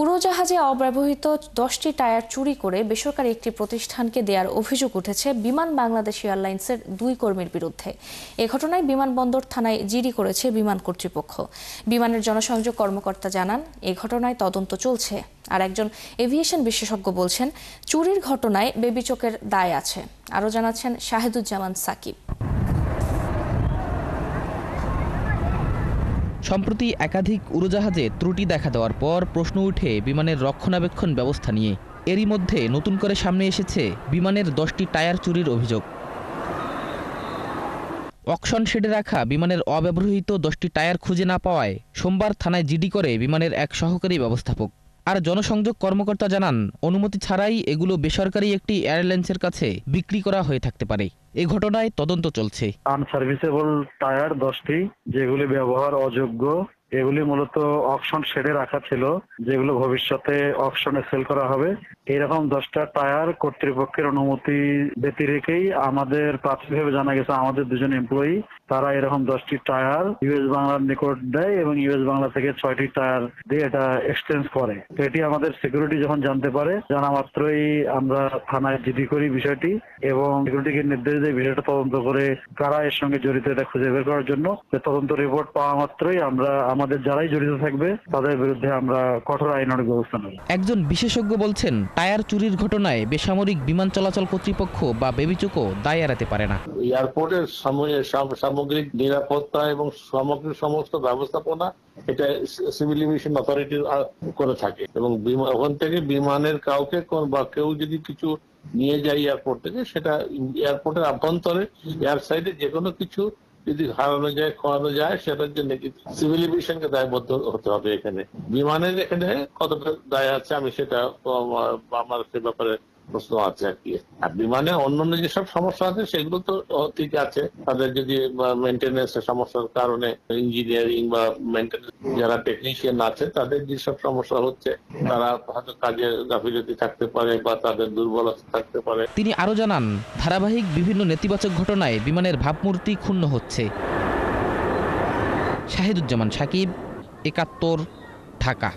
উড়োজাহাজে অব্যবহৃত 10টি টায়ার চুরি করে বেসরকারি একটি প্রতিষ্ঠানকে দেওয়ার অভিযোগ উঠেছে বিমান বাংলাদেশ এয়ারলাইন্সের 2 কর্মীর বিরুদ্ধে। এ ঘটনায় বিমানবন্দর থানায় জিডি করেছে বিমান কর্তৃপক্ষ। বিমানের জনসংযোগ কর্মকর্তা জানান, এই ঘটনায় তদন্ত চলছে। আর একজন এভিয়েশন বিশেষজ্ঞ বলছেন, চুরির ঘটনায় বেবিচোকের দায় আছে। আরও জানাচ্ছেন শাহিদুজ্জামান সাকিব। সম্প্রতি একাধিক উড়োজাহাজে ত্রুটি দেখা দেওয়ার পর প্রশ্ন উঠে বিমানের রক্ষণাবেক্ষণ ব্যবস্থা নিয়ে। এরই মধ্যে নতুন করে সামনে এসেছে বিমানের 10টি টায়ার চুরির অভিযোগ। অকশন শেডে রাখা বিমানের অব্যবহৃত 10টি টায়ার খুঁজে না পাওয়ায় সোমবার থানায় জিডি করে বিমানের এক সহকারী ব্যবস্থাপক। আর জনসংযোগ কর্মকর্তা জানান, অনুমতি ছাড়াই এগুলো বেসরকারি একটি এয়ারলাইন্সের কাছে বিক্রি করা হয়ে থাকতে পারে। এই ঘটনায় তদন্ত চলছে। আনসার্ভিসেবল টায়ার 10টি, যেগুলি ব্যবহার অযোগ্য, এগুলি মূলত অকশন শেডে রাখা ছিল, যেগুলো ভবিষ্যতে অকশনে সেল করা হবে। এইরকম 10টা টায়ার কর্তৃপক্ষের অনুমতি ব্যতি রেখেই আমাদের প্রাথমিকভাবে জানা গেছে আমাদের 2জন এমপ্লয়ি তারা এরকম 10টি টায়ার ইউএস বাংলার নিকট দেয় এবং ইউএস বাংলা থেকে 6টি টায়ার দিয়ে এটা এক্সচেঞ্জ করে। তো এটি আমাদের সিকিউরিটি যখন জানতে পারে, জানা মাত্রই আমরা থানায় জিডি করি বিষয়টি এবং সিকিউরিটিকে নির্দেশ দেয় বিষয়টা তদন্ত করে কারা এর সঙ্গে জড়িত এটা খুঁজে বের করার জন্য। তদন্ত রিপোর্ট পাওয়া মাত্রই আমরা আমাদের যারাই জড়িত থাকবে তাদের বিরুদ্ধে আমরা কঠোর আইনানুগ ব্যবস্থা নেব। একজন বিশেষজ্ঞ বলছেন, টায়ার চুরির ঘটনায় বেসামরিক বিমান চলাচল কর্তৃপক্ষ বা বেবিচোকও দায় এড়াতে পারে না। এয়ারপোর্টের সামগ্রিক নিরাপত্তা এবং সামগ্রিক সমস্ত ব্যবস্থাপনা এটা সিভিল এভিয়েশন অথরিটি করে থাকে এবং ওখান থেকে বিমানের কাউকে বা কেউ যদি কিছু নিয়ে যায় এয়ারপোর্ট থেকে, সেটা এয়ারপোর্টের অভ্যন্তরে এয়ার সাইডে যে কোনো কিছু যদি হারানো যায়, খোয়ানো যায়, সেটার জন্য সিভিল এভিয়েশনকে দায়বদ্ধ হতে হবে। এখানে বিমানের এখানে কতটা দায় আছে আমি সেটা আমার সে ব্যাপারে প্রশ্ন আছে আর কি। আর বিমানে অন্যান্য যেসব সমস্যা আছে সেগুলো তো ঠিক আছে, তাদের যদি মেনটেন্যান্স এর সমস্যার কারণে ইঞ্জিনিয়ারিং বা মেনটেন্যান্স যারা টেকনিশিয়ান আছে তাদের যেসব সমস্যা হচ্ছে, তারা হয়তো কাজে গাফিলতি থাকতে পারে বা তাদের দুর্বলতা থাকতে পারে। তিনি আরো জানান, ধারাবাহিক বিভিন্ন নেতিবাচক ঘটনায় বিমানের ভাবমূর্তি ক্ষুণ্ণ হচ্ছে। শাহিদুজ্জামান সাকিব, ৭১, ঢাকা।